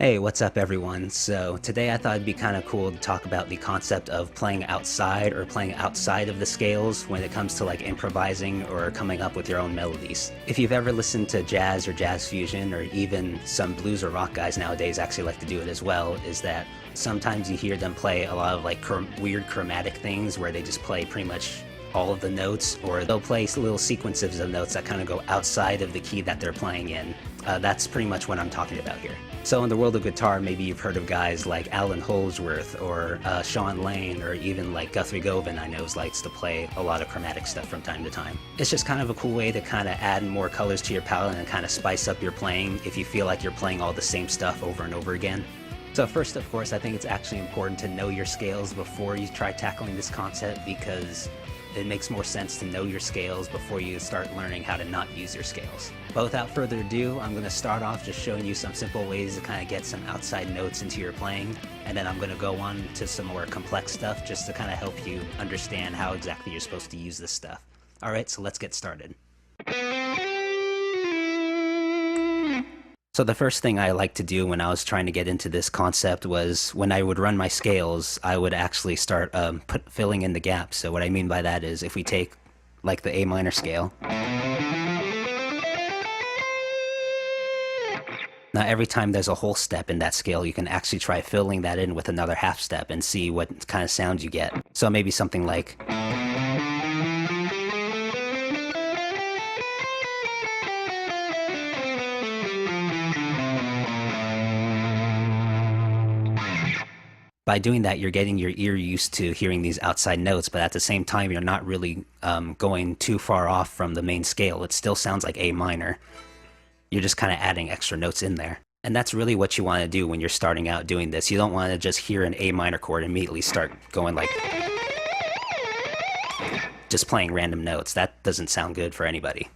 Hey, what's up everyone? So today I thought it'd be kind of cool to talk about the concept of playing outside or playing outside of the scales when it comes to like improvising or coming up with your own melodies. If you've ever listened to jazz or jazz fusion, or even some blues or rock guys nowadays actually like to do it as well, is that sometimes you hear them play a lot of like weird chromatic things where they just play pretty much all of the notes, or they'll play little sequences of notes that kind of go outside of the key that they're playing in. That's pretty much what I'm talking about here. So in the world of guitar, maybe you've heard of guys like Alan Holdsworth or Sean Lane, or even like Guthrie Govan I know likes to play a lot of chromatic stuff from time to time. It's just kind of a cool way to kind of add more colors to your palette and kind of spice up your playing if you feel like you're playing all the same stuff over and over again. So first, of course, I think it's actually important to know your scales before you try tackling this concept, because it makes more sense to know your scales before you start learning how to not use your scales. But without further ado, I'm going to start off just showing you some simple ways to kind of get some outside notes into your playing, and then I'm going to go on to some more complex stuff just to kind of help you understand how exactly you're supposed to use this stuff. Alright, so let's get started. So the first thing I like to do when I was trying to get into this concept was, when I would run my scales, I would actually start filling in the gaps. So what I mean by that is, if we take like the A minor scale, now every time there's a whole step in that scale, you can actually try filling that in with another half step and see what kind of sound you get. So maybe something like, by doing that, you're getting your ear used to hearing these outside notes, but at the same time, you're not really going too far off from the main scale. It still sounds like A minor. You're just kind of adding extra notes in there. And that's really what you want to do when you're starting out doing this. You don't want to just hear an A minor chord and immediately start going like, just playing random notes. That doesn't sound good for anybody.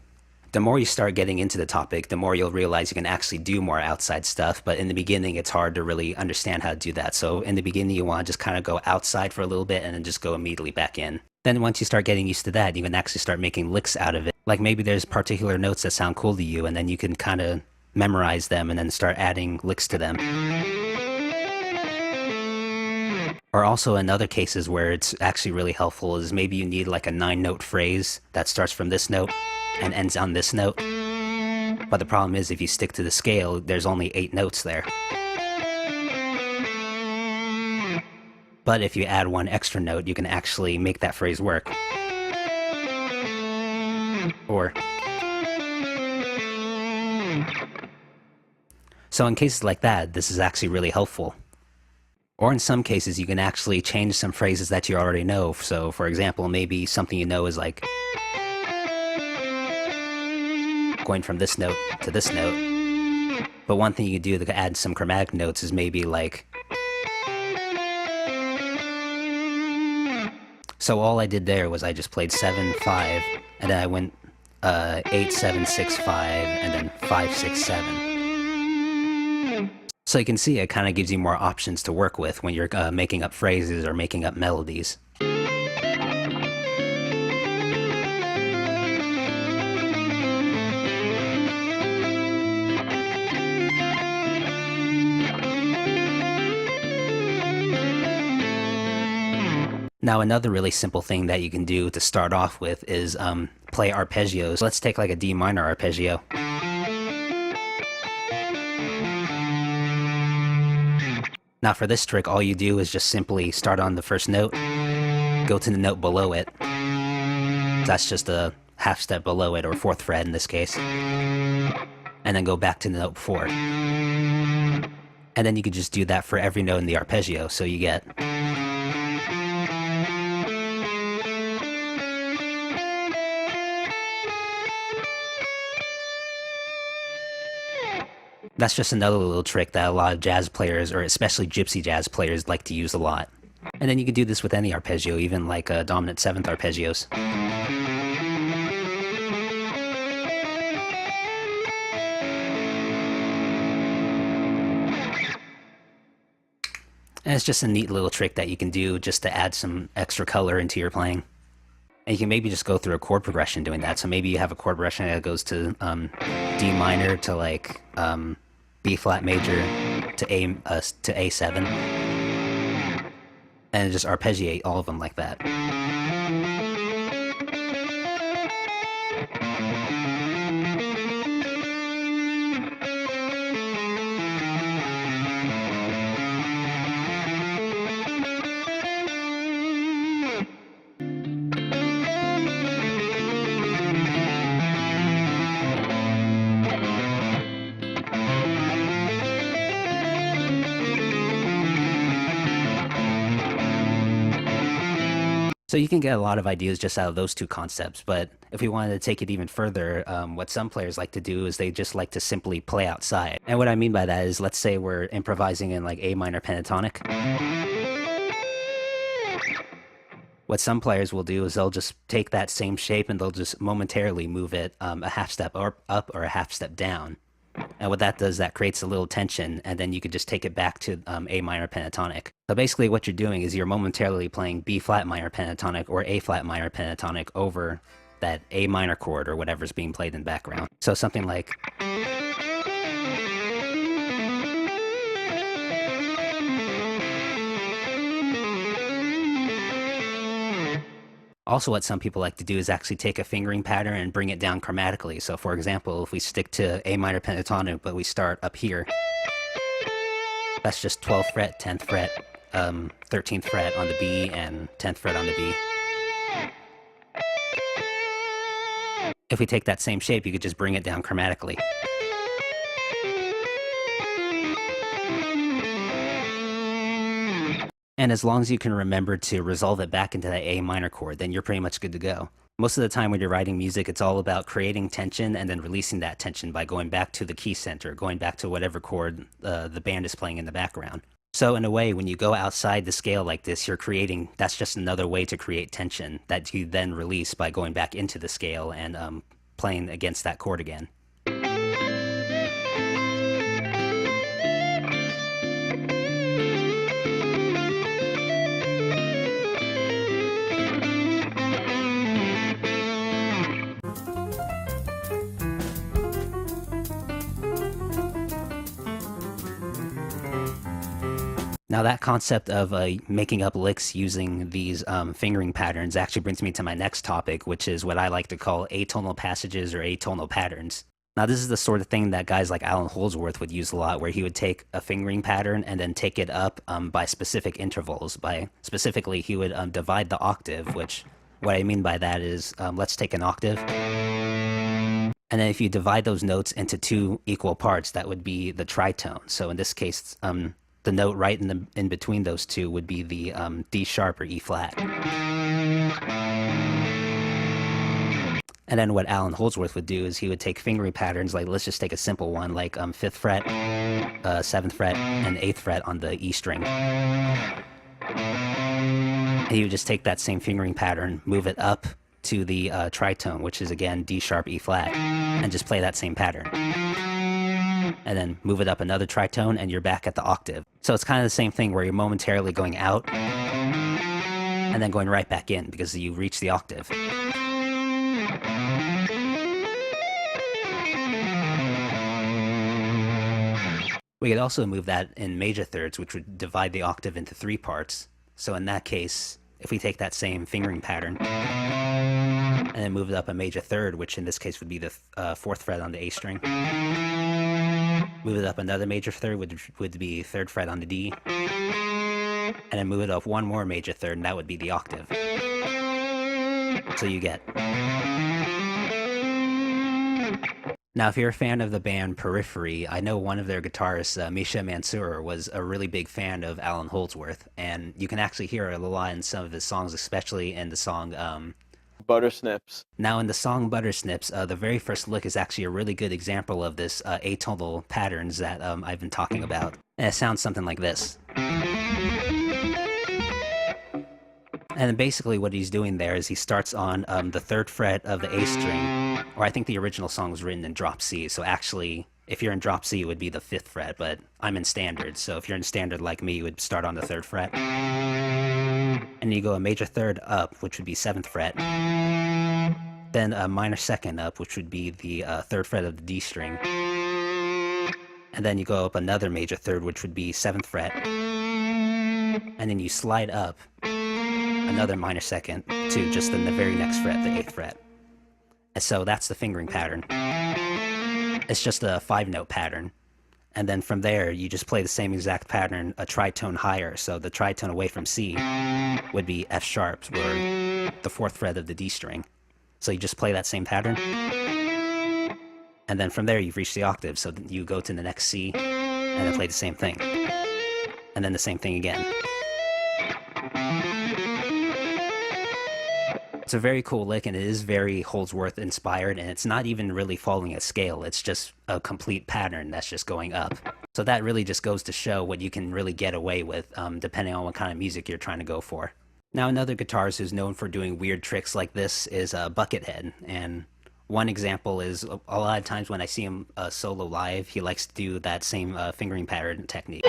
The more you start getting into the topic, the more you'll realize you can actually do more outside stuff, but in the beginning it's hard to really understand how to do that. So in the beginning you want to just kind of go outside for a little bit and then just go immediately back in. Then once you start getting used to that, you can actually start making licks out of it. Like maybe there's particular notes that sound cool to you, and then you can kind of memorize them and then start adding licks to them. Or also in other cases where it's actually really helpful is maybe you need like a 9-note phrase that starts from this note and ends on this note. But the problem is, if you stick to the scale, there's only 8 notes there. But if you add one extra note, you can actually make that phrase work. Or so in cases like that, this is actually really helpful. Or in some cases, you can actually change some phrases that you already know. So for example, maybe something you know is like going from this note to this note. But one thing you can do to add some chromatic notes is maybe like, so all I did there was I just played 7, 5, and then I went 8, 7, 6, 5, and then 5, 6, 7. So you can see it kind of gives you more options to work with when you're making up phrases or making up melodies. Now another really simple thing that you can do to start off with is play arpeggios. Let's take like a D minor arpeggio. Now for this trick, all you do is just simply start on the first note, go to the note below it. That's just a half step below it, or 4th fret in this case. And then go back to the note before. And then you could just do that for every note in the arpeggio, so you get. That's just another little trick that a lot of jazz players, or especially gypsy jazz players, like to use a lot. And then you can do this with any arpeggio, even like dominant 7th arpeggios. And it's just a neat little trick that you can do just to add some extra color into your playing. And you can maybe just go through a chord progression doing that. So maybe you have a chord progression that goes to D minor to like B flat major, to A7, and just arpeggiate all of them like that. So you can get a lot of ideas just out of those two concepts, but if we wanted to take it even further, what some players like to do is they just like to simply play outside. And what I mean by that is, let's say we're improvising in like A minor pentatonic. What some players will do is they'll just take that same shape and they'll just momentarily move it a half step up or a half step down. And what that does, that creates a little tension, and then you could just take it back to A minor pentatonic. So basically what you're doing is you're momentarily playing B flat minor pentatonic or A flat minor pentatonic over that A minor chord or whatever's being played in the background. So something like... Also, what some people like to do is actually take a fingering pattern and bring it down chromatically. So for example, if we stick to A minor pentatonic, but we start up here, that's just 12th fret, 10th fret, 13th fret on the B, and 10th fret on the B. If we take that same shape, you could just bring it down chromatically. And as long as you can remember to resolve it back into that A minor chord, then you're pretty much good to go. Most of the time when you're writing music, it's all about creating tension and then releasing that tension by going back to the key center, going back to whatever chord the band is playing in the background. So in a way, when you go outside the scale like this, you're creating, that's just another way to create tension that you then release by going back into the scale and playing against that chord again. Now that concept of making up licks using these fingering patterns actually brings me to my next topic, which is what I like to call atonal passages or atonal patterns. Now this is the sort of thing that guys like Allan Holdsworth would use a lot, where he would take a fingering pattern and then take it up by specific intervals. Specifically, he would divide the octave, which what I mean by that is, let's take an octave. And then if you divide those notes into two equal parts, that would be the tritone. So in this case, the note right in between those two would be the D sharp or E flat. And then what Allan Holdsworth would do is he would take fingering patterns, like let's just take a simple one, like 5th fret, 7th fret, and 8th fret on the E string. And he would just take that same fingering pattern, move it up to the tritone, which is again D sharp, E flat, and just play that same pattern. And then move it up another tritone, and you're back at the octave. So it's kind of the same thing where you're momentarily going out, and then going right back in, because you reach the octave. We could also move that in major thirds, which would divide the octave into 3 parts. So in that case, if we take that same fingering pattern, and then move it up a major third, which in this case would be the 4th fret on the A string, move it up another major third, which would be 3rd fret on the D, and then move it up one more major third, and that would be the octave. So you get. Now, if you're a fan of the band Periphery, I know one of their guitarists, Misha Mansoor, was a really big fan of Allan Holdsworth, and you can actually hear it a lot in some of his songs, especially in the song Buttersnips. Now in the song Buttersnips, the very first lick is actually a really good example of this atonal patterns that I've been talking about. And it sounds something like this. And basically what he's doing there is he starts on the 3rd fret of the A string, or I think the original song was written in drop C, so actually if you're in drop C it would be the 5th fret, but I'm in standard, so if you're in standard like me, you would start on the 3rd fret. And you go a major third up, which would be 7th fret, then a minor second up, which would be the 3rd fret of the D string, and then you go up another major third, which would be 7th fret, and then you slide up another minor second to just in the very next fret, the 8th fret. And so that's the fingering pattern. It's just a 5-note pattern. And then from there, you just play the same exact pattern a tritone higher. So the tritone away from C would be F sharp, or the 4th fret of the D string. So you just play that same pattern. And then from there, you've reached the octave. So you go to the next C, and then play the same thing. And then the same thing again. It's a very cool lick, and it is very Holdsworth inspired, and it's not even really following a scale. It's just a complete pattern that's just going up. So that really just goes to show what you can really get away with, depending on what kind of music you're trying to go for. Now, another guitarist who's known for doing weird tricks like this is Buckethead, and one example is a lot of times when I see him solo live, he likes to do that same fingering pattern technique.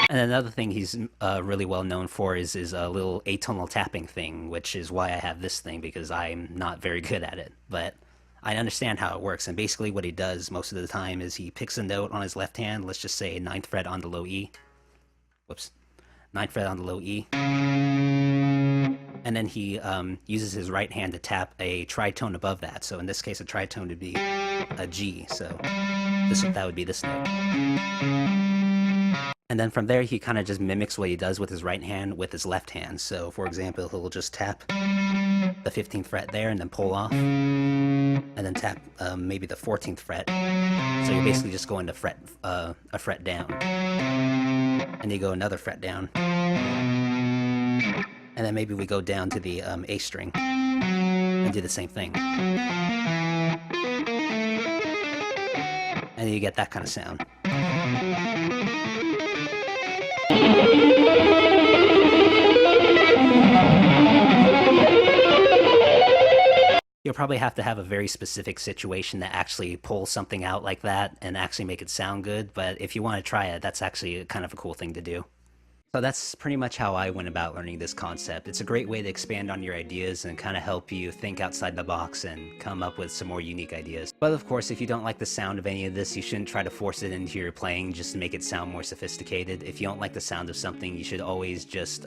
And another thing he's really well known for is a little atonal tapping thing, which is why I have this thing, because I'm not very good at it. But I understand how it works, and basically what he does most of the time is he picks a note on his left hand, let's just say 9th fret on the low E. Whoops. 9th fret on the low E. And then he uses his right hand to tap a tritone above that. So in this case, a tritone would be a G, so that would be this note. And then from there, he kind of just mimics what he does with his right hand with his left hand. So, for example, he'll just tap the 15th fret there and then pull off. And then tap maybe the 14th fret. So you're basically just going to a fret down. And you go another fret down. And then maybe we go down to the A string and do the same thing. And then you get that kind of sound. You'll probably have to have a very specific situation to actually pull something out like that and actually make it sound good, but if you want to try it, that's actually kind of a cool thing to do. So that's pretty much how I went about learning this concept. It's a great way to expand on your ideas and kind of help you think outside the box and come up with some more unique ideas. But of course, if you don't like the sound of any of this, you shouldn't try to force it into your playing just to make it sound more sophisticated. If you don't like the sound of something, you should always just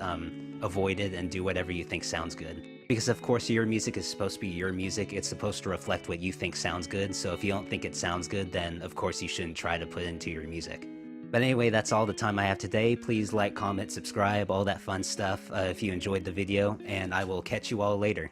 avoid it and do whatever you think sounds good. Because of course your music is supposed to be your music, it's supposed to reflect what you think sounds good, so if you don't think it sounds good, then of course you shouldn't try to put it into your music. But anyway, that's all the time I have today. Please like, comment, subscribe, all that fun stuff if you enjoyed the video, and I will catch you all later.